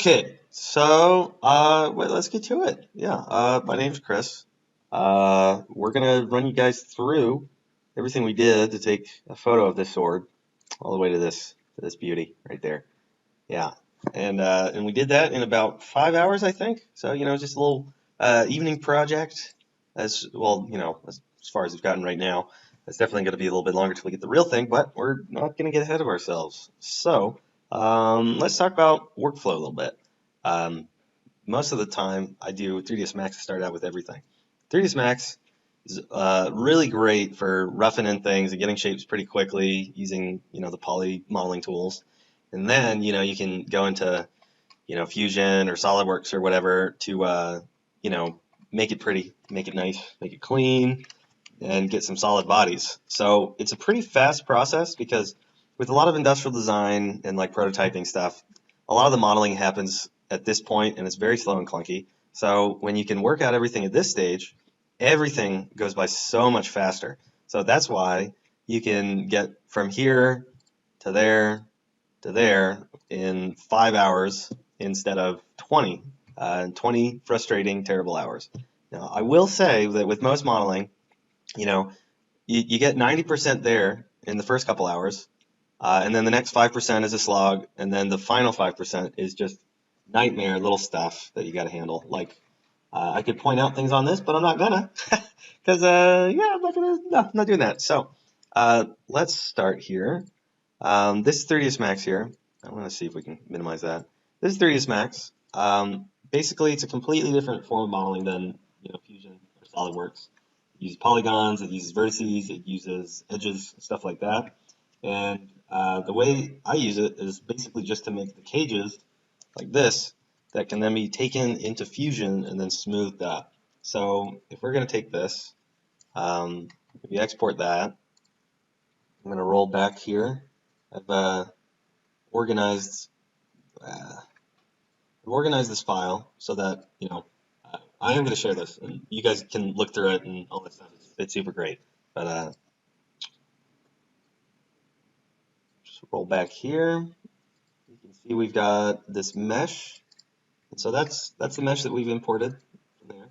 Okay, so let's get to it. Yeah, my name's Chris. We're gonna run you guys through everything we did to take a photo of this sword all the way to this beauty right there. Yeah, and we did that in about 5 hours, I think. So just a little evening project. As well, as far as we've gotten right now, it's definitely going to be a little bit longer till we get the real thing, but we're not going to get ahead of ourselves. So let's talk about workflow a little bit. Um, Most of the time, I do 3ds Max to start out with everything. 3ds Max is really great for roughing in things and getting shapes pretty quickly using the poly modeling tools. And then you can go into Fusion or SolidWorks or whatever to make it pretty, make it nice, make it clean, and get some solid bodies. So it's a pretty fast process because with a lot of industrial design and like prototyping stuff, a lot of the modeling happens at this point and it's very slow and clunky. So when you can work out everything at this stage, everything goes by so much faster. So that's why you can get from here to there to there in 5 hours instead of 20 frustrating, terrible hours. Now, I will say that with most modeling, you know, you get 90% there in the first couple hours, and then the next 5% is a slog, and then the final 5% is just nightmare little stuff that you got to handle. Like, I could point out things on this, but I'm not gonna, because yeah, I'm not gonna, no, I'm not doing that. So, let's start here. This is 3ds Max here. I want to see if we can minimize that. This is 3ds Max. Basically, it's a completely different form of modeling than Fusion or SolidWorks. It uses polygons, it uses vertices, it uses edges, stuff like that. And the way I use it is basically just to make the cages like this that can then be taken into Fusion and then smoothed up. So if we're going to take this, if you export that, I'm going to roll back here. I've organized uh, organized this file so that I am going to share this and you guys can look through it and all that stuff. It's super great. But just roll back here. You can see we've got this mesh, and so that's the mesh that we've imported from there.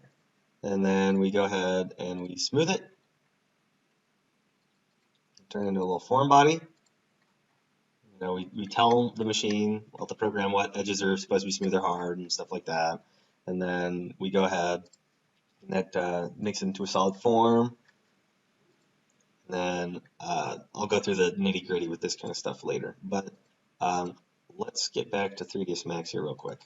And then we go ahead and we smooth it, turn it into a little form body. We tell the machine, well, the program, what edges are supposed to be smooth or hard and stuff like that. And then we go ahead and that makes it into a solid form. And then I'll go through the nitty gritty with this kind of stuff later. But let's get back to 3ds Max here real quick.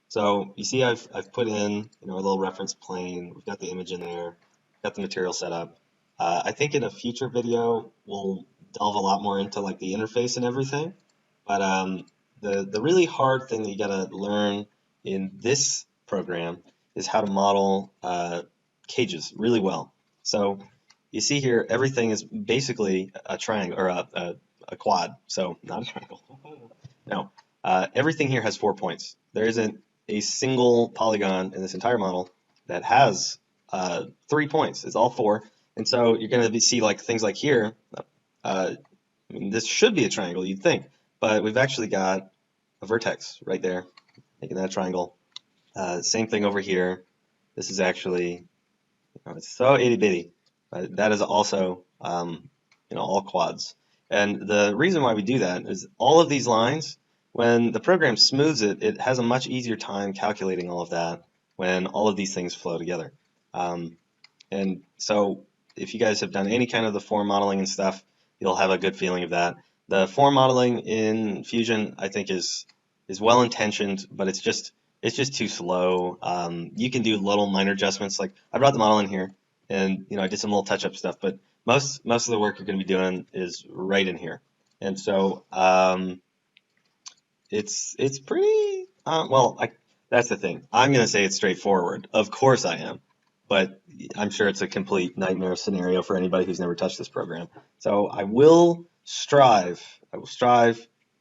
So you see I've put in a little reference plane. We've got the image in there, got the material set up. I think in a future video we'll delve a lot more into like the interface and everything. But the really hard thing that you gotta learn in this program is how to model cages really well. So you see here everything is basically a triangle or a quad. So not a triangle. No, everything here has 4 points. There isn't a single polygon in this entire model that has 3 points. It's all 4. And so you're going to see like things like here. I mean, this should be a triangle, you'd think, but we've actually got a vertex right there, making that a triangle. Same thing over here. This is actually, it's so itty bitty, but that is also, all quads. And the reason why we do that is all of these lines, when the program smooths it, it has a much easier time calculating all of that when all of these things flow together. And so if you guys have done any kind of the form modeling and stuff, you'll have a good feeling of that. The form modeling in Fusion, I think, is well intentioned, but it's just too slow. You can do little minor adjustments. Like I brought the model in here, and I did some little touch-up stuff, but most of the work you're going to be doing is right in here. And so it's pretty well. That's the thing. I'm going to say it's straightforward. Of course I am. But I'm sure it's a complete nightmare scenario for anybody who's never touched this program. So I will strive,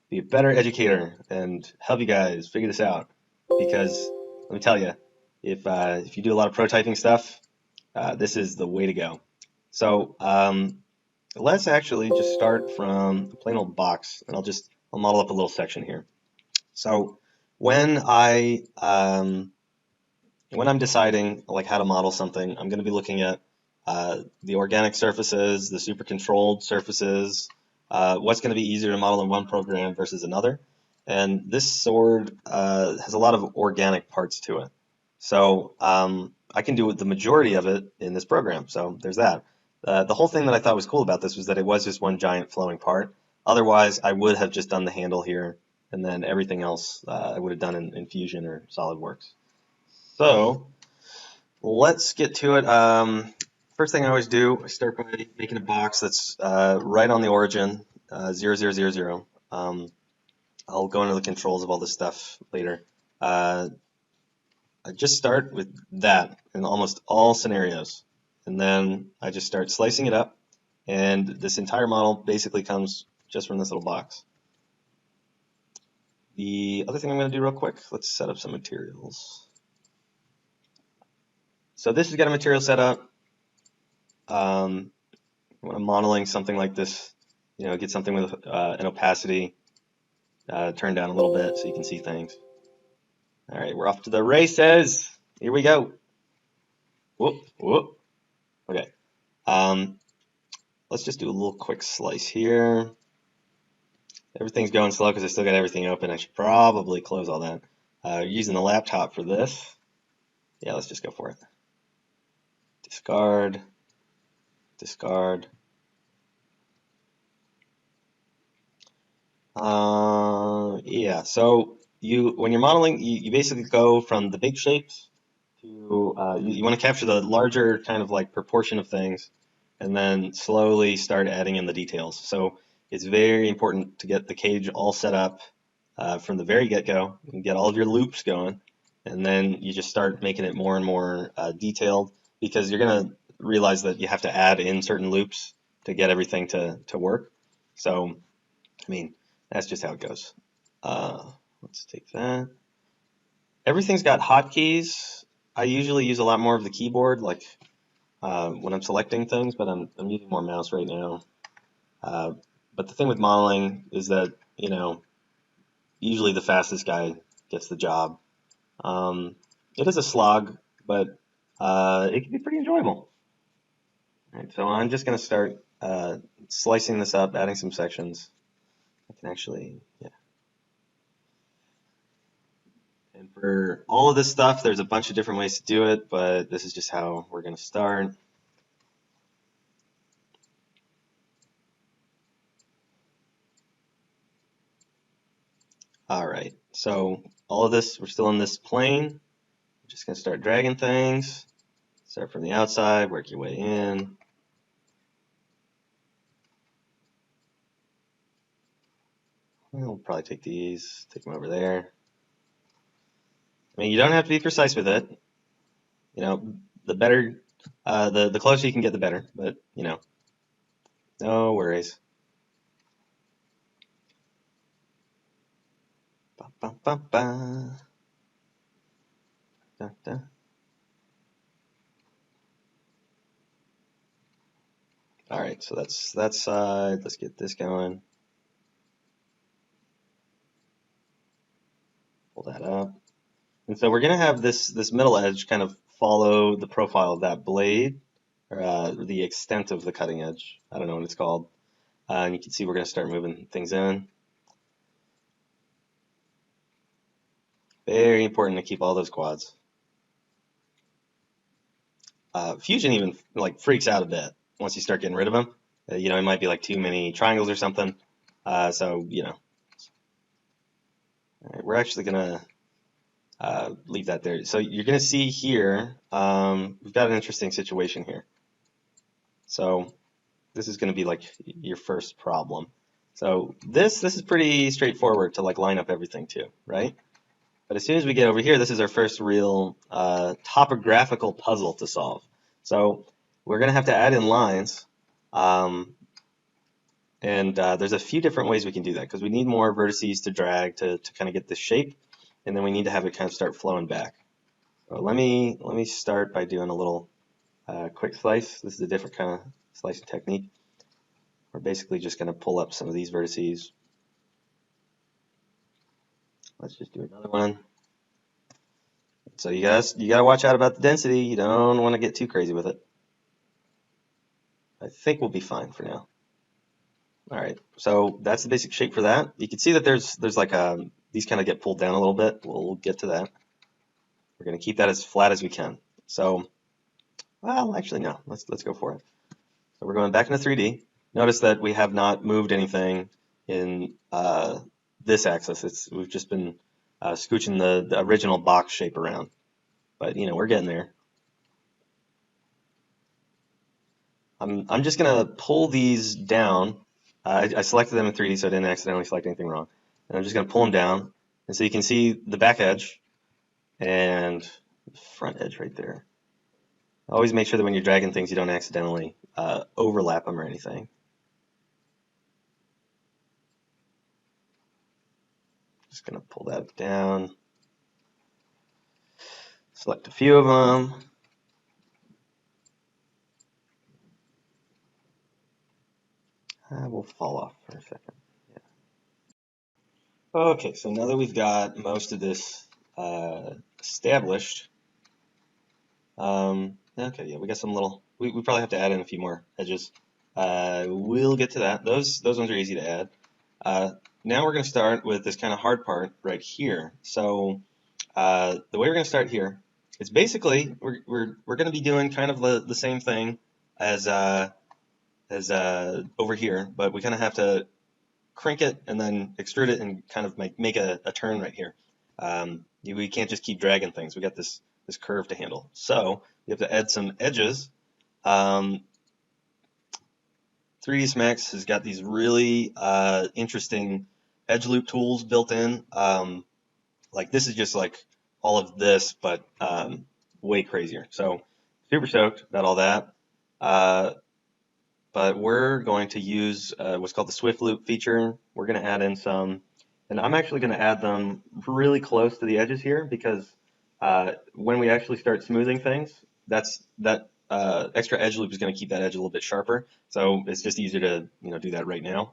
be a better educator and help you guys figure this out. Because let me tell you, if you do a lot of prototyping stuff, this is the way to go. So let's actually just start from a plain old box, and I'll model up a little section here. So when I'm deciding like how to model something, I'm going to be looking at the organic surfaces, the super controlled surfaces, what's going to be easier to model in one program versus another. And this sword has a lot of organic parts to it. So I can do the majority of it in this program. So there's that. The whole thing that I thought was cool about this was that it was just one giant flowing part. Otherwise, I would have just done the handle here, and then everything else I would have done in Fusion or SolidWorks. So let's get to it. First thing I always do, I start by making a box that's right on the origin, 0, 0, 0, 0. I'll go into the controls of all this stuff later. I just start with that in almost all scenarios. And then I just start slicing it up. And this entire model basically comes just from this little box. The other thing I'm going to do real quick, let's set up some materials. So this has got a material set up. When I'm modeling something like this, get something with an opacity turned down a little bit so you can see things. All right, we're off to the races. Here we go. Whoop, whoop. Okay. Let's just do a little quick slice here. Everything's going slow because I still got everything open. I should probably close all that. Using the laptop for this. Yeah, let's just go for it. Discard. Discard. Yeah, so when you're modeling, you basically go from the big shapes to, you want to capture the larger kind of like proportion of things and then slowly start adding in the details. So it's very important to get the cage all set up from the very get-go and get all of your loops going. And then you just start making it more and more detailed because you're going to realize that you have to add in certain loops to get everything to work. So, I mean, that's just how it goes. Let's take that. Everything's got hotkeys. I usually use a lot more of the keyboard, like when I'm selecting things, but I'm using more mouse right now. But the thing with modeling is that, usually the fastest guy gets the job. It is a slog, but it can be pretty enjoyable. All right, so I'm just going to start slicing this up, adding some sections. I can actually, yeah. And for all of this stuff, there's a bunch of different ways to do it, but this is just how we're going to start. All right, so all of this, we're still in this plane. I'm just going to start dragging things. Start from the outside, work your way in. We'll probably take these, take them over there. I mean, you don't have to be precise with it. The better, the closer you can get, the better. But no worries. Ba, ba, ba, ba. Da, da. All right, so that's that side. Let's get this going. Pull that up. And so we're going to have this middle edge kind of follow the profile of that blade, or the extent of the cutting edge. I don't know what it's called. And you can see we're going to start moving things in. Very important to keep all those quads. Fusion even like freaks out a bit once you start getting rid of them. It might be like too many triangles or something. So all right, we're actually going to leave that there. So you're going to see here, we've got an interesting situation here. So this is going to be like your first problem. So this is pretty straightforward to like line up everything too, right? But as soon as we get over here, this is our first real topographical puzzle to solve. So we're going to have to add in lines. And there's a few different ways we can do that because we need more vertices to drag to kind of get this shape. And then we need to have it kind of start flowing back. So let me start by doing a little quick slice. This is a different kind of slicing technique. We're basically just going to pull up some of these vertices. Let's just do another one. So you gotta watch out about the density. You don't want to get too crazy with it. I think we'll be fine for now. All right, so that's the basic shape for that. You can see that there's like these kind of get pulled down a little bit. We'll get to that. We're gonna keep that as flat as we can. So, well, actually no. Let's go for it. So we're going back into 3D. Notice that we have not moved anything in this axis. We've just been scooching the original box shape around. But you know, we're getting there. I'm just gonna pull these down. I selected them in 3D so I didn't accidentally select anything wrong. And I'm just gonna pull them down. And so you can see the back edge and the front edge right there. Always make sure that when you're dragging things, you don't accidentally overlap them or anything. Just gonna pull that down. Select a few of them. We'll fall off for a second. Yeah. Okay, so now that we've got most of this established, okay, yeah, we got some little. We probably have to add in a few more edges. We'll get to that. Those ones are easy to add. Now we're going to start with this kind of hard part right here. So the way we're going to start here is basically we're going to be doing kind of the same thing as over here, but we kind of have to crank it and then extrude it and kind of make a turn right here. We can't just keep dragging things. We got this curve to handle. So we have to add some edges. 3ds Max has got these really interesting edge loop tools built in. Like this is just like all of this, but way crazier. So super stoked about all that. But we're going to use what's called the Swift Loop feature. We're going to add in some, and I'm actually going to add them really close to the edges here because when we actually start smoothing things, that extra edge loop is going to keep that edge a little bit sharper. So it's just easier to do that right now.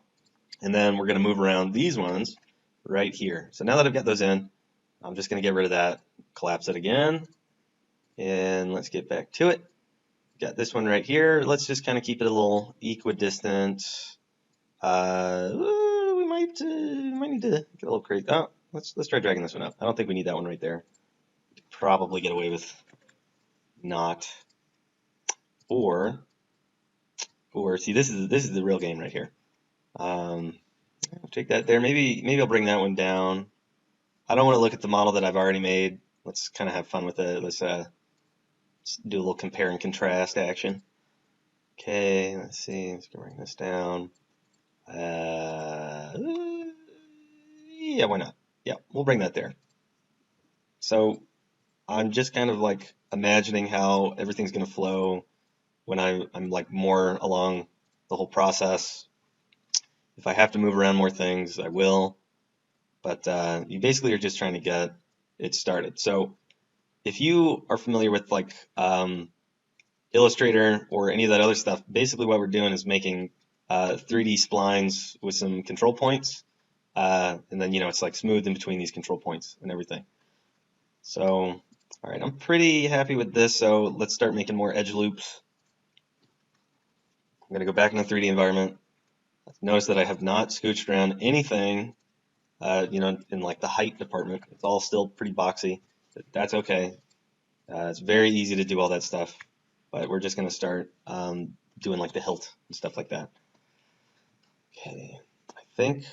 And then we're going to move around these ones right here. So now that I've got those in, I'm just going to get rid of that, collapse it again, and let's get back to it. Got this one right here. Let's just kind of keep it a little equidistant. We might need to get a little crazy. Oh, let's try dragging this one up. I don't think we need that one right there. Probably get away with not. Or see, this is the real game right here. I'll take that there. Maybe I'll bring that one down. I don't want to look at the model that I've already made. Let's kind of have fun with it. Let's do a little compare and contrast action. Okay, let's see. Let's bring this down. Yeah, why not? Yeah, we'll bring that there. So I'm just kind of like imagining how everything's going to flow when I'm like more along the whole process. If I have to move around more things, I will. But you basically are just trying to get it started. So if you are familiar with like Illustrator or any of that other stuff, basically what we're doing is making 3D splines with some control points. And then, it's like smooth in between these control points and everything. So, all right, I'm pretty happy with this. So let's start making more edge loops. I'm going to go back in the 3D environment. Notice that I have not scooched around anything, in like the height department. It's all still pretty boxy. But that's okay. It's very easy to do all that stuff. But we're just going to start doing like the hilt and stuff like that. Okay, I think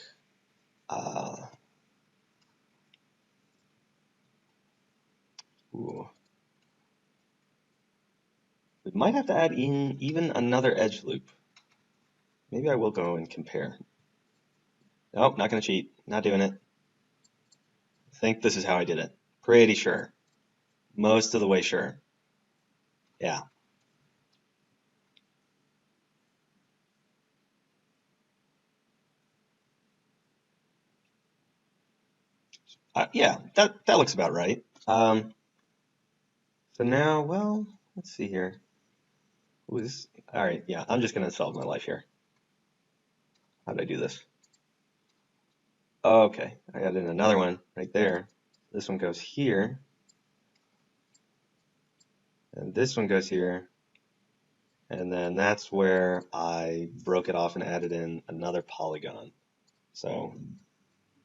ooh. We might have to add in even another edge loop. Maybe I will go and compare. Nope, not going to cheat. Not doing it. I think this is how I did it. Pretty sure. Most of the way sure. Yeah. Yeah, that looks about right. So now, well, let's see here. All right, yeah, I'm just going to solve my life here. How did I do this? Okay, I added another one right there. This one goes here, and this one goes here, and then that's where I broke it off and added in another polygon. So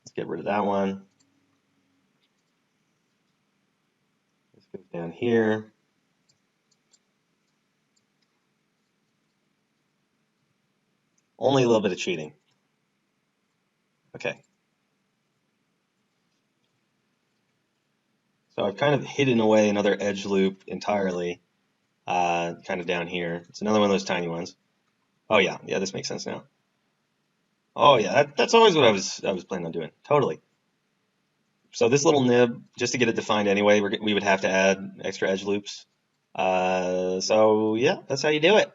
let's get rid of that one. This goes down here. Only a little bit of cheating. Okay. So I've kind of hidden away another edge loop entirely, kind of down here. It's another one of those tiny ones. Oh yeah, this makes sense now. Oh yeah, that's always what I was planning on doing. Totally. So this little nib, just to get it defined anyway, we would have to add extra edge loops. So yeah, that's how you do it.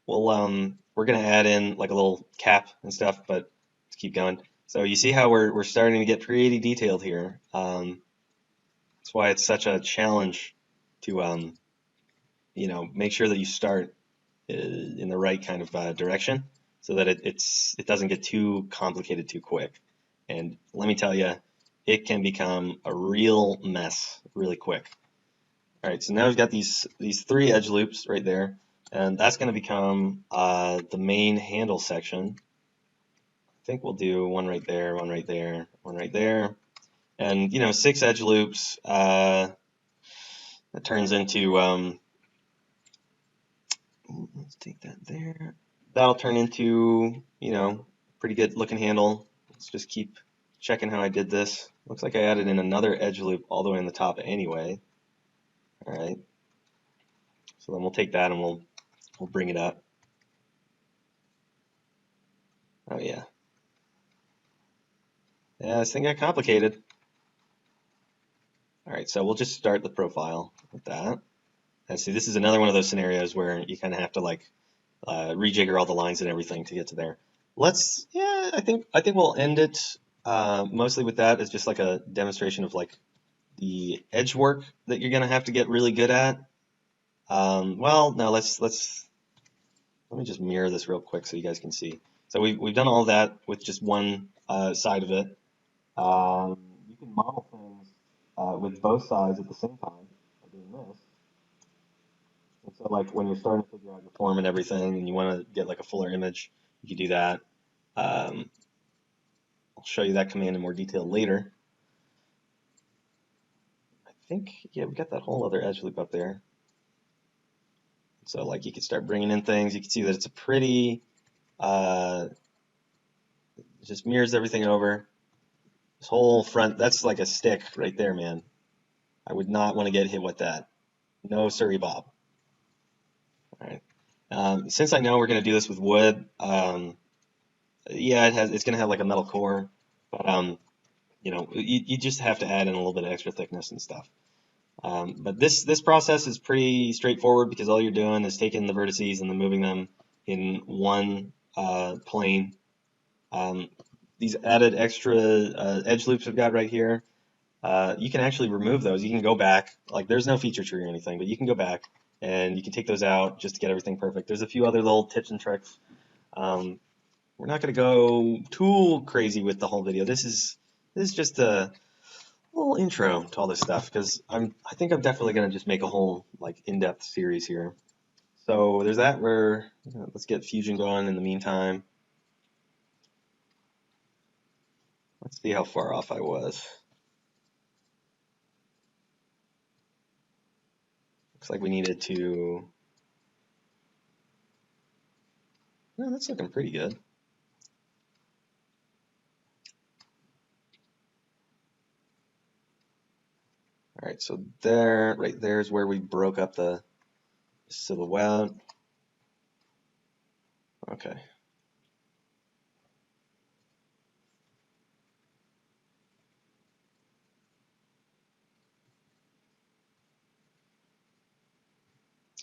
We're gonna add in like a little cap and stuff, but let's keep going. So you see how we're starting to get pretty detailed here. That's why it's such a challenge to make sure that you start in the right kind of direction, so that it doesn't get too complicated too quick. And let me tell you, it can become a real mess really quick. All right, so now we've got these three edge loops right there, and that's going to become the main handle section. I think we'll do one right there, one right there, one right there, and 6 edge loops. That turns into let's take that there. That'll turn into pretty good looking handle. Let's just keep checking how I did this. Looks like I added in another edge loop all the way on the top anyway. All right. So then we'll take that and we'll bring it up. Oh yeah. Yeah, this thing got complicated. All right, so we'll just start the profile with that. And see, this is another one of those scenarios where you kind of have to like rejigger all the lines and everything to get to there. I think we'll end it mostly with that as just like a demonstration of like the edge work that you're gonna have to get really good at. Well, no, let me just mirror this real quick so you guys can see. So we've done all that with just one side of it. You can model things with both sides at the same time by doing this. And so like when you're starting to figure out your form and everything and you want to get like a fuller image, you can do that. Um, I'll show you that command in more detail later. I think, yeah, we got that whole other edge loop up there. So like you could start bringing in things. You can see that it's a pretty, it just mirrors everything over. This whole front, that's like a stick right there, man. I would not want to get hit with that. No, sorry, Bob. All right. Since I know we're going to do this with wood, yeah, it's going to have like a metal core, but you just have to add in a little bit of extra thickness and stuff. But this process is pretty straightforward because all you're doing is taking the vertices and then moving them in one plane. These added extra edge loops I've got right here, you can actually remove those. You can go back, like there's no feature tree or anything, but you can go back and you can take those out just to get everything perfect. There's a few other little tips and tricks. We're not going to go too crazy with the whole video. This is just a little intro to all this stuff because I think I'm definitely going to just make a whole like in-depth series here. So there's that. Let's get Fusion going in the meantime. Let's see how far off I was. Looks like we needed to. No, that's looking pretty good. All right, so there, right there is where we broke up the silhouette. Okay.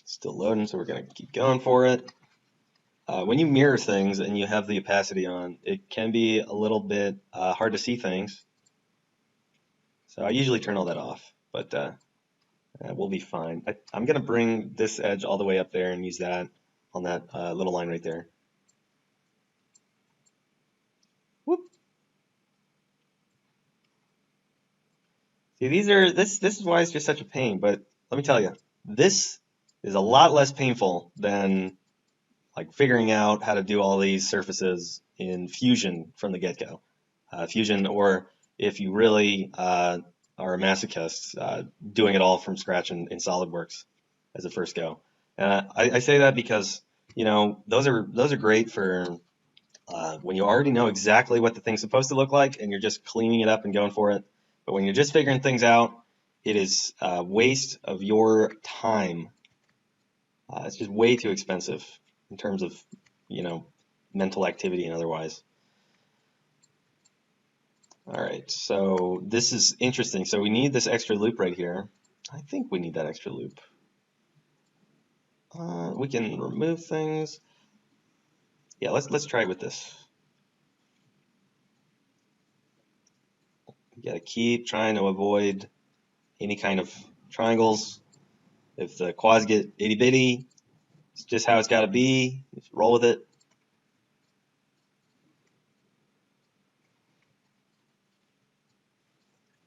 Still loading, so we're going to keep going for it. When you mirror things and you have the opacity on, it can be a little bit hard to see things. So I usually turn all that off, but we'll be fine. I'm going to bring this edge all the way up there and use that on that little line right there. See, this is why it's just such a pain. But let me tell you, this is a lot less painful than like figuring out how to do all these surfaces in Fusion from the get-go. Fusion, or if you really are a masochist, doing it all from scratch in SolidWorks as a first go. I say that because those are great for when you already know exactly what the thing's supposed to look like and you're just cleaning it up and going for it. But when you're just figuring things out, it is a waste of your time. It's just way too expensive in terms of, you know, mental activity and otherwise. All right, so this is interesting. So we need this extra loop right here. I think we need that extra loop. We can remove things. Yeah, let's try it with this. You gotta keep trying to avoid any kind of triangles. If the quads get itty bitty, it's just how it's gotta be. Just roll with it.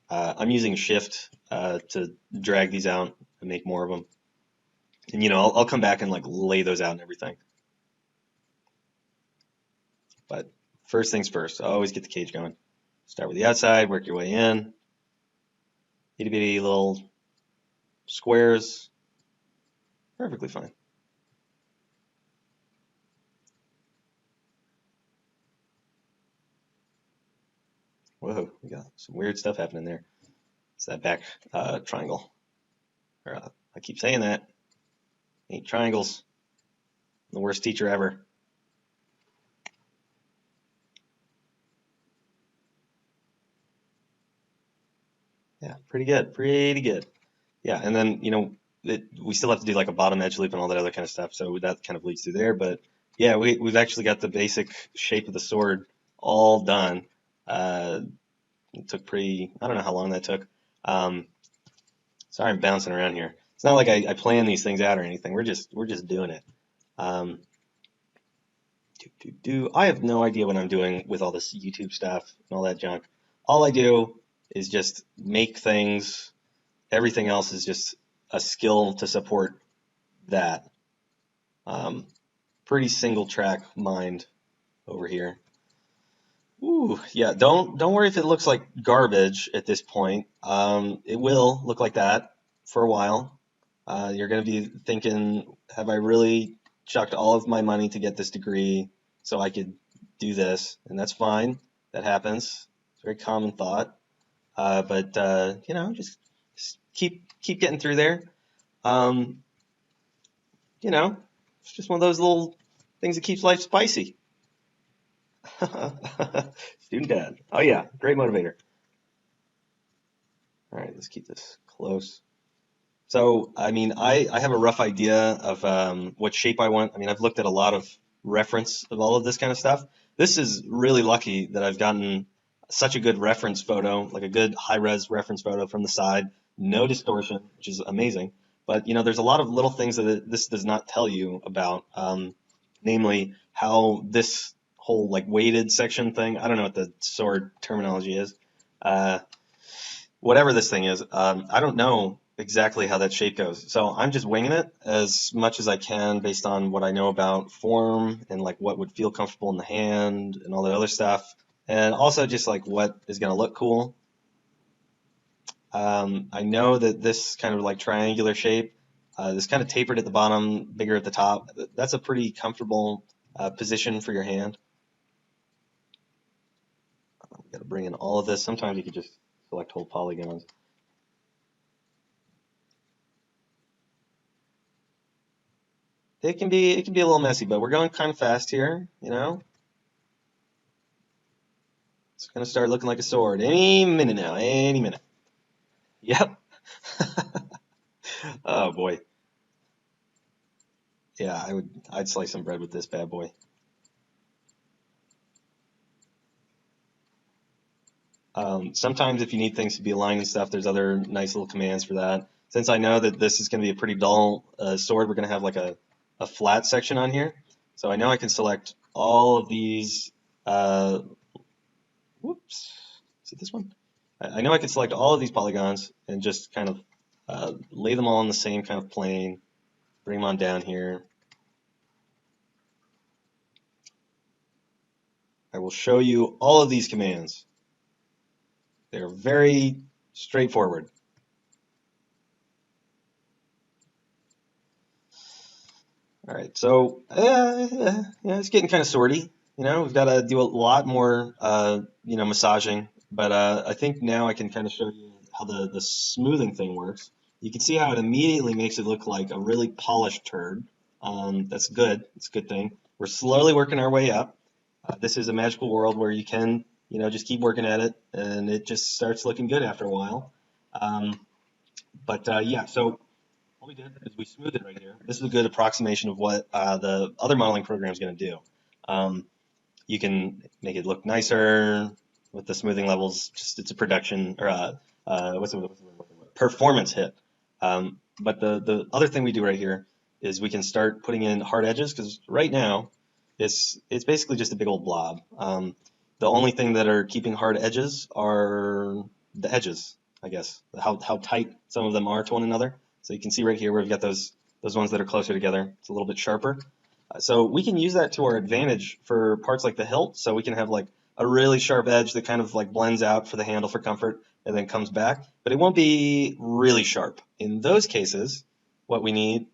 I'm using Shift to drag these out and make more of them. And I'll come back and like lay those out and everything. But first things first, always get the cage going. Start with the outside, work your way in. Itty bitty little squares, perfectly fine. Whoa, we got some weird stuff happening there. It's that back triangle. I keep saying that. Ain't triangles. The worst teacher ever. Yeah, pretty good, pretty good. Yeah, and then we still have to do like a bottom edge loop and all that other kind of stuff. So that kind of leads through there. But yeah, we've actually got the basic shape of the sword all done. It took I don't know how long that took. Sorry, I'm bouncing around here. It's not like I plan these things out or anything. We're just doing it. Um, I have no idea what I'm doing with all this YouTube stuff and all that junk. All I do is just make things. Everything else is just a skill to support that. Pretty single track mind over here. Ooh, yeah. Don't worry if it looks like garbage at this point. It will look like that for a while. You're going to be thinking, have I really chucked all of my money to get this degree so I could do this? And that's fine. That happens. It's a very common thought. But just keep getting through there. Um, it's just one of those little things that keeps life spicy. Student dad. Oh yeah, great motivator. All right, let's keep this close. So, I mean, I have a rough idea of what shape I want. I mean, I've looked at a lot of reference of all of this kind of stuff. This is really lucky that I've gotten such a good reference photo, like a good high-res reference photo from the side, no distortion, which is amazing. But, there's a lot of little things that this does not tell you about, namely how this whole like weighted section thing, I don't know what the sword terminology is, uh, whatever this thing is, I don't know exactly how that shape goes. So I'm just winging it as much as I can based on what I know about form and like what would feel comfortable in the hand and all that other stuff. And also just like what is going to look cool. I know that this kind of like triangular shape, this kind of tapered at the bottom, bigger at the top, that's a pretty comfortable position for your hand. Got to bring in all of this. Sometimes you could just select whole polygons. It can be a little messy, but we're going kind of fast here, It's gonna start looking like a sword any minute now, any minute. Yep. Oh boy. Yeah, I'd slice some bread with this bad boy. Sometimes if you need things to be aligned and stuff, there's other nice little commands for that. Since I know that this is going to be a pretty dull sword, we're going to have like a flat section on here. So I know I can select all of these. Whoops. Is it this one? I know I could select all of these polygons and just kind of lay them all on the same kind of plane, bring them on down here. I will show you all of these commands. They're very straightforward. All right, so yeah, it's getting kind of sorty. We've got to do a lot more, massaging. But I think now I can kind of show you how the smoothing thing works. You can see how it immediately makes it look like a really polished turd. That's good. It's a good thing. We're slowly working our way up. This is a magical world where you can, just keep working at it, and it just starts looking good after a while. Yeah, so what we did is we smoothed it right here. This is a good approximation of what the other modeling program is going to do. You can make it look nicer with the smoothing levels. Just it's a production or performance hit. But the other thing we do right here is we can start putting in hard edges because right now it's basically just a big old blob. The only thing that are keeping hard edges are the edges, I guess, how tight some of them are to one another. So you can see right here where we've got those ones that are closer together. It's a little bit sharper. So we can use that to our advantage for parts like the hilt. So we can have like a really sharp edge that kind of like blends out for the handle for comfort and then comes back, but it won't be really sharp. In those cases, what we need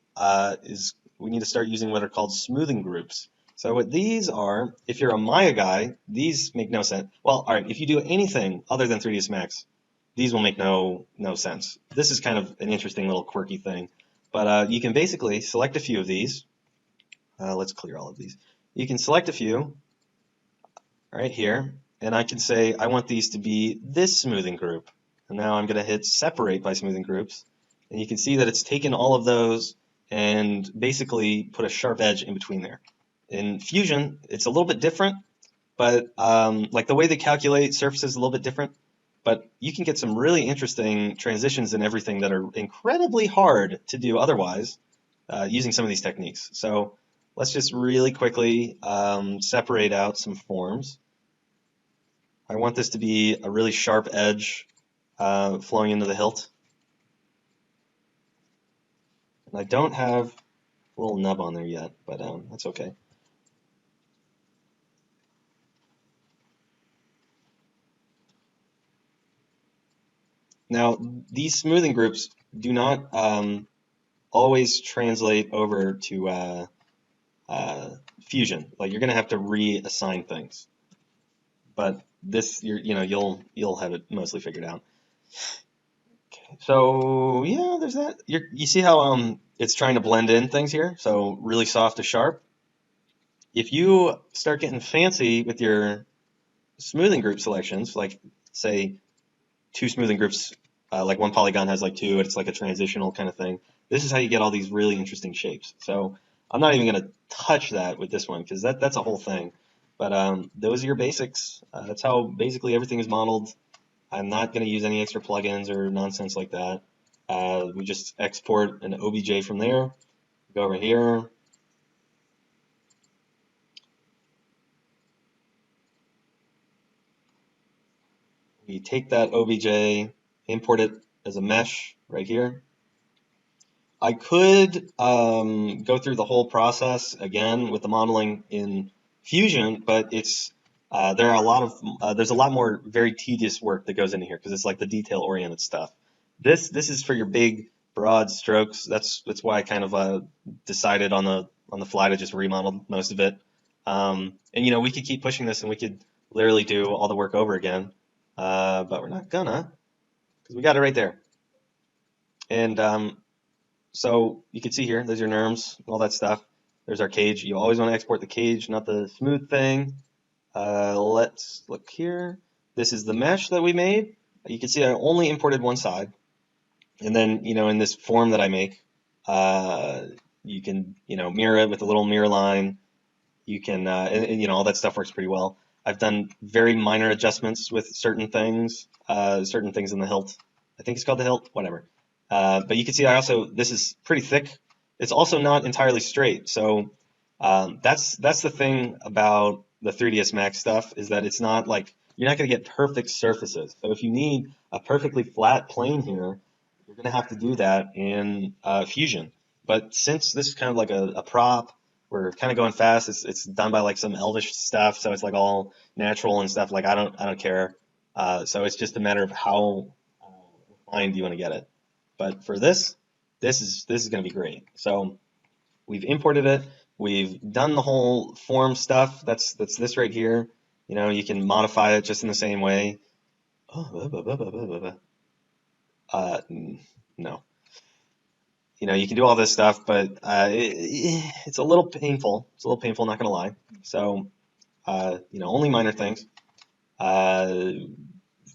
is we need to start using what are called smoothing groups. So what these are, if you're a Maya guy, these make no sense. Well, all right, if you do anything other than 3ds Max, these will make no sense. This is kind of an interesting little quirky thing. But you can basically select a few of these. Let's clear all of these. You can select a few right here, and I can say I want these to be this smoothing group. And now I'm going to hit separate by smoothing groups, and you can see that it's taken all of those and basically put a sharp edge in between there. In Fusion, it's a little bit different, but like the way they calculate surfaces is a little bit different. But you can get some really interesting transitions and everything that are incredibly hard to do otherwise using some of these techniques. So let's just really quickly separate out some forms. I want this to be a really sharp edge flowing into the hilt. And I don't have a little nub on there yet, but that's okay. Now, these smoothing groups do not always translate over to Fusion. Like you're going to have to reassign things. But this, you'll have it mostly figured out. Okay, so yeah, there's that. You see how it's trying to blend in things here? So really soft to sharp. If you start getting fancy with your smoothing group selections, like say 2 smoothing groups, like one polygon has like 2, and it's like a transitional kind of thing. This is how you get all these really interesting shapes. So I'm not even going to touch that with this one because that's a whole thing. But those are your basics. That's how basically everything is modeled. I'm not going to use any extra plugins or nonsense like that. We just export an OBJ from there. Go over here. We take that OBJ, import it as a mesh right here. I could go through the whole process again with the modeling in Fusion, but it's there's a lot more very tedious work that goes into here because it's like the detail-oriented stuff. This is for your big, broad strokes. That's why I kind of decided on the fly to just remodel most of it. And we could keep pushing this and we could literally do all the work over again, but we're not gonna because we got it right there. And so you can see here, there's your NURMs, all that stuff. There's our cage. You always want to export the cage, not the smooth thing. Let's look here. This is the mesh that we made. You can see I only imported one side. And then, in this form that I make, you can, mirror it with a little mirror line. You can, and all that stuff works pretty well. I've done very minor adjustments with certain things in the hilt. I think it's called the hilt, whatever. But you can see this is pretty thick. It's also not entirely straight. So that's the thing about the 3ds Max stuff is that it's not like you're not going to get perfect surfaces. So if you need a perfectly flat plane here, you're going to have to do that in Fusion. But since this is kind of like a prop, we're kind of going fast. It's done by like some elvish stuff, so it's like all natural and stuff. Like I don't care. So it's just a matter of how refined you want to get it. But for this is going to be great. So we've imported it. We've done the whole form stuff. That's this right here. You know, you can modify it just in the same way. No. You know, you can do all this stuff, but it's a little painful. It's a little painful, not gonna lie. So, you know, only minor things. Uh,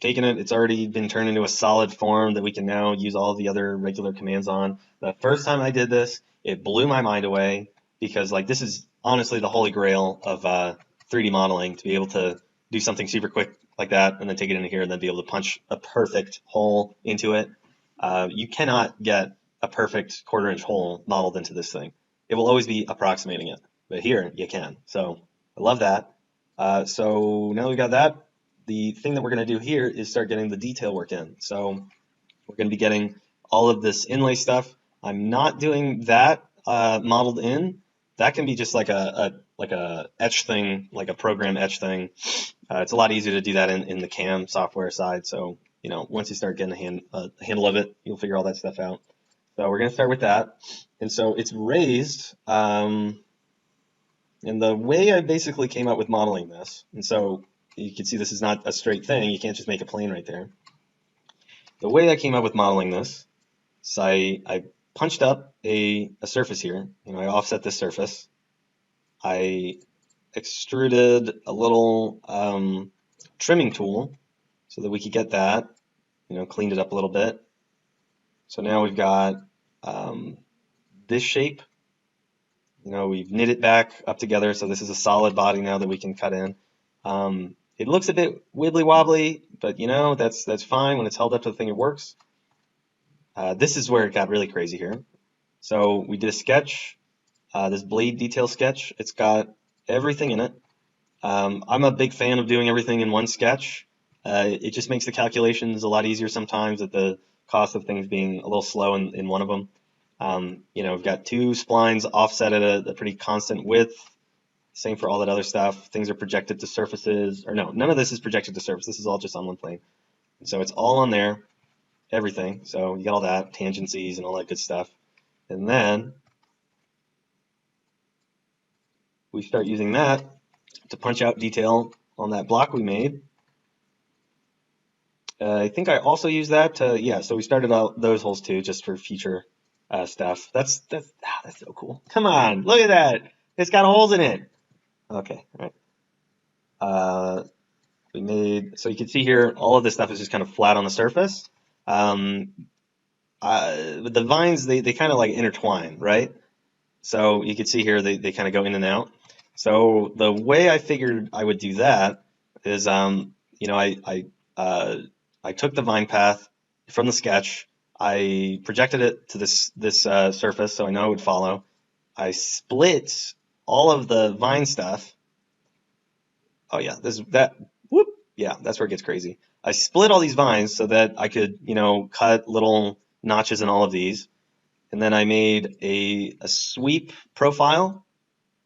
Taken it, it's already been turned into a solid form that we can now use all the other regular commands on. The first time I did this, it blew my mind away because like this is honestly the holy grail of 3D modeling, to be able to do something super quick like that and then take it into here and then be able to punch a perfect hole into it. You cannot get a perfect quarter-inch hole modeled into this thing. It will always be approximating it, but here you can. So I love that. So now we got that. The thing that we're going to do here is start getting the detail work in. So we're going to be getting all of this inlay stuff. I'm not doing that modeled in. That can be just like a etch thing, like a program etch thing. It's a lot easier to do that in the CAM software side. So, you know, once you start getting a handle of it, you'll figure all that stuff out. So we're going to start with that. And so it's raised. And the way I basically came up with modeling this, and so you can see this is not a straight thing. You can't just make a plane right there. The way I came up with modeling this is I punched up a surface here. You know, I offset this surface. I extruded a little trimming tool so that we could get that, you know, cleaned it up a little bit. So now we've got this shape. You know, we've knit it back up together, so this is a solid body now that we can cut in. It looks a bit wibbly wobbly, but you know, that's fine. When it's held up to the thing, it works. This is where it got really crazy here. So we did a sketch, this blade detail sketch. It's got everything in it. I'm a big fan of doing everything in one sketch. It just makes the calculations a lot easier sometimes at the cost of things being a little slow in one of them. You know, we've got two splines offset at a pretty constant width. Same for all that other stuff. Things are projected to surfaces, or no, none of this is projected to surface. This is all just on one plane. And so it's all on there, everything. So you got all that, tangencies and all that good stuff. And then we start using that to punch out detail on that block we made. I think I also used that to, yeah, so we started out those holes too, just for future stuff. That's so cool. Come on, look at that. It's got holes in it. Okay, all right. We made, so you can see here, all of this stuff is just kind of flat on the surface. The vines, they kind of like intertwine, right? So you can see here, they kind of go in and out. So the way I figured I would do that is, you know, I took the vine path from the sketch, I projected it to this surface so I know it would follow. I split all of the vine stuff. Oh yeah, whoop, yeah, that's where it gets crazy. I split all these vines so that I could, you know, cut little notches in all of these. And then I made a sweep profile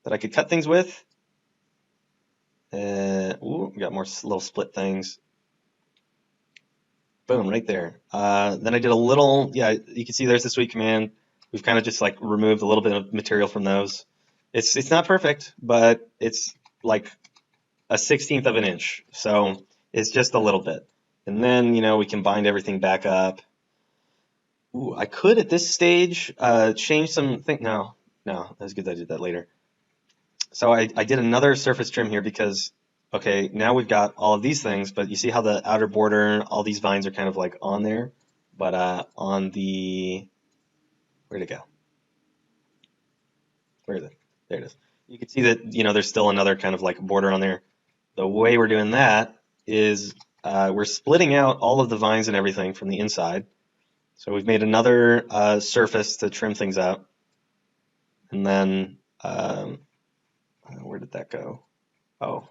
that I could cut things with. Ooh, we got more little split things. Boom, right there. Then I did a little, yeah, you can see there's the sweep command. We've kind of just like removed a little bit of material from those. It's not perfect, but it's like a 1/16 of an inch. So it's just a little bit. And then, you know, we can bind everything back up. Ooh, I could at this stage change some thing. No, that's good that I did that later. So I did another surface trim here because, okay, now we've got all of these things, but you see how the outer border, all these vines are kind of like on there, but on the, where'd it go? Where is it? There it is. You can see that, you know, there's still another kind of like border on there. The way we're doing that is we're splitting out all of the vines and everything from the inside. So we've made another surface to trim things up. And then, where did that go? Oh.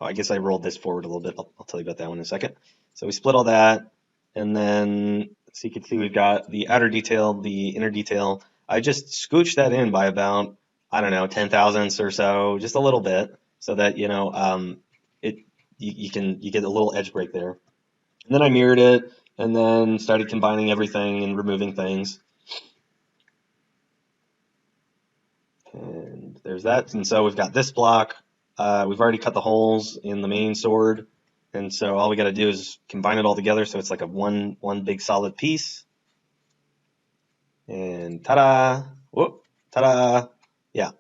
Oh, I guess I rolled this forward a little bit. I'll tell you about that one in a second. So we split all that, and then so you can see we've got the outer detail, the inner detail. I just scooched that in by about, I don't know, 10 thousandths or so, just a little bit, so that it you get a little edge break there. And then I mirrored it, and then started combining everything and removing things. And there's that. And so we've got this block. We've already cut the holes in the main sword. And so all we got to do is combine it all together so it's like a one big solid piece. And ta-da! Whoop! Ta-da! Yeah.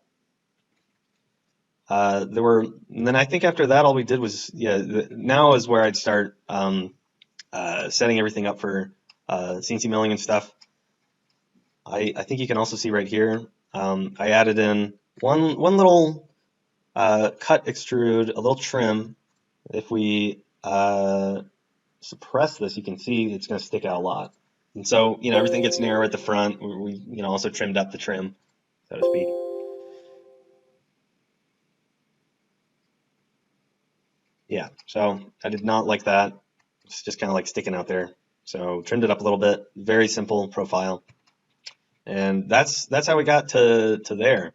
And then I think after that, all we did was, yeah, now is where I'd start setting everything up for CNC milling and stuff. I think you can also see right here, I added in one little cut extrude, a little trim. If we suppress this, you can see it's going to stick out a lot. And so, everything gets narrow at the front. We also trimmed up the trim, so to speak. Yeah, so I did not like that. It's just kind of like sticking out there. So trimmed it up a little bit. Very simple profile. And that's how we got to there.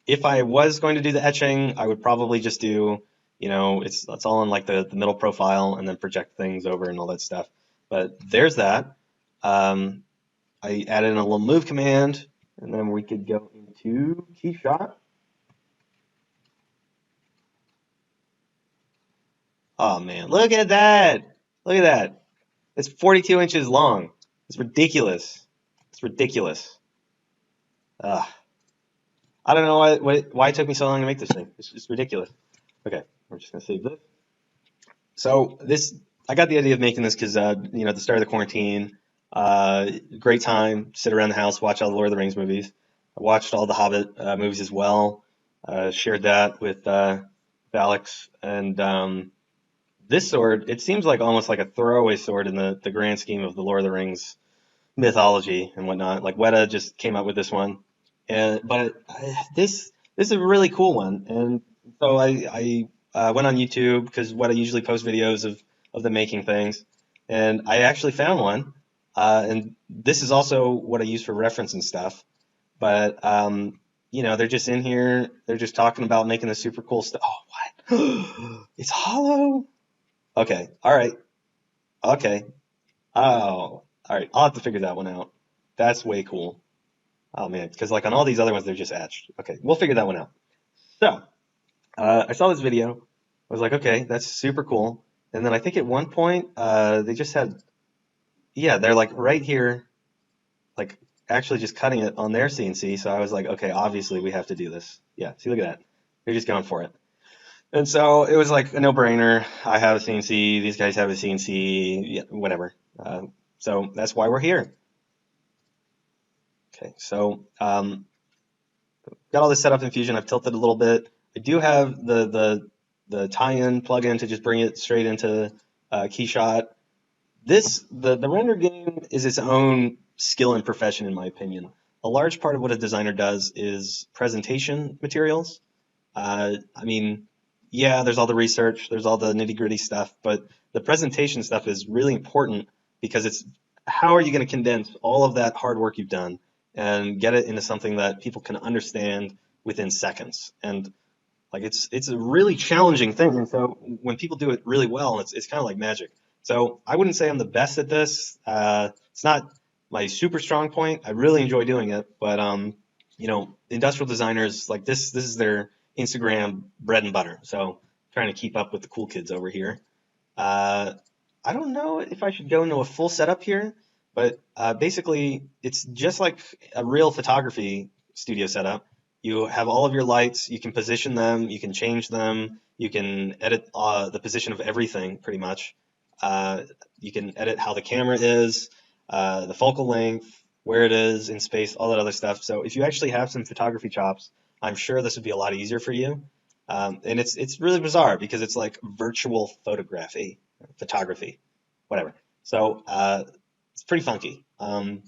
If I was going to do the etching, I would probably just do, it's all in like the middle profile and then project things over and all that stuff. But there's that. I added in a little move command, and then we could go into Keyshot. Oh man, look at that! Look at that! It's 42 inches long. It's ridiculous. It's ridiculous. Ugh. I don't know why it took me so long to make this thing. It's just ridiculous. Okay, we're just gonna save this. So I got the idea of making this because at the start of the quarantine, great time, sit around the house, watch all the Lord of the Rings movies. I watched all the Hobbit movies as well. Shared that with Alex, and this sword, it seems like almost like a throwaway sword in the grand scheme of the Lord of the Rings mythology and whatnot. Like Weta just came up with this one, but this is a really cool one, and so I went on YouTube because Weta usually posts videos of them making things, and I actually found one, and this is also what I use for reference and stuff. But they're just in here, they're just talking about making the super cool stuff. Oh, what? It's hollow. Okay, all right, okay. Oh, all right. I'll have to figure that one out. That's way cool. Oh man, because like on all these other ones, they're just etched. Okay, we'll figure that one out. So I saw this video. I was like, okay, that's super cool. And then I think at one point they just had, yeah, they're like right here, like actually just cutting it on their CNC. So I was like, okay, obviously we have to do this. Yeah, see, look at that. They're just going for it. And so it was like a no-brainer. I have a CNC. These guys have a CNC. Yeah, whatever. So that's why we're here. Okay, so got all this set up in Fusion. I've tilted a little bit. I do have the tie-in plugin to just bring it straight into Keyshot. The render game is its own skill and profession, in my opinion. A large part of what a designer does is presentation materials. I mean, yeah, there's all the research, there's all the nitty-gritty stuff, but the presentation stuff is really important because it's how are you going to condense all of that hard work you've done and get it into something that people can understand within seconds. And like it's a really challenging thing. And so when people do it really well, it's kind of like magic. So I wouldn't say I'm the best at this. It's not my super strong point. I really enjoy doing it, but industrial designers like this is their Instagram bread and butter. So trying to keep up with the cool kids over here. Uh, I don't know if I should go into a full setup here, but basically it's just like a real photography studio setup. You have all of your lights, you can position them, you can change them, you can edit the position of everything pretty much. You can edit how the camera is, the focal length, where it is in space, all that other stuff. So if you actually have some photography chops, I'm sure this would be a lot easier for you. And it's really bizarre because it's like virtual photography, whatever. So it's pretty funky. And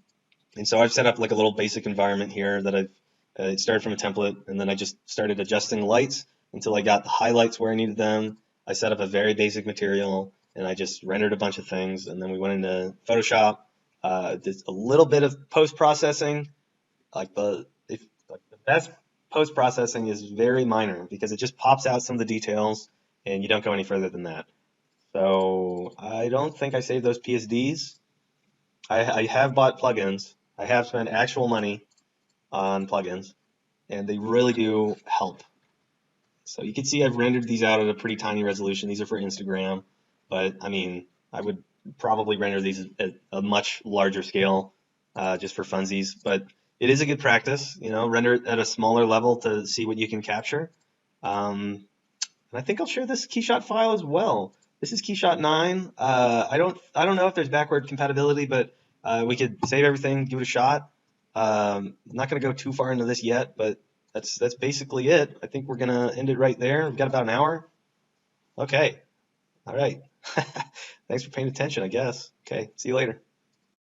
so I've set up like a little basic environment here that it started from a template, and then I just started adjusting the lights. until I got the highlights where I needed them. I set up a very basic material and I just rendered a bunch of things, and then we went into Photoshop, did a little bit of post-processing. Like the best post-processing is very minor because it just pops out some of the details and you don't go any further than that. So I don't think I saved those PSDs. I have bought plugins. I have spent actual money on plugins, and they really do help. So you can see I've rendered these out at a pretty tiny resolution. These are for Instagram, but I mean, I would probably render these at a much larger scale, just for funsies. But it is a good practice, render it at a smaller level to see what you can capture. And I think I'll share this Keyshot file as well. This is Keyshot 9. I don't know if there's backward compatibility, but we could save everything, give it a shot. I'm not going to go too far into this yet, but that's basically it. I think we're going to end it right there. We've got about an hour. Okay. All right. Thanks for paying attention, I guess. Okay. See you later.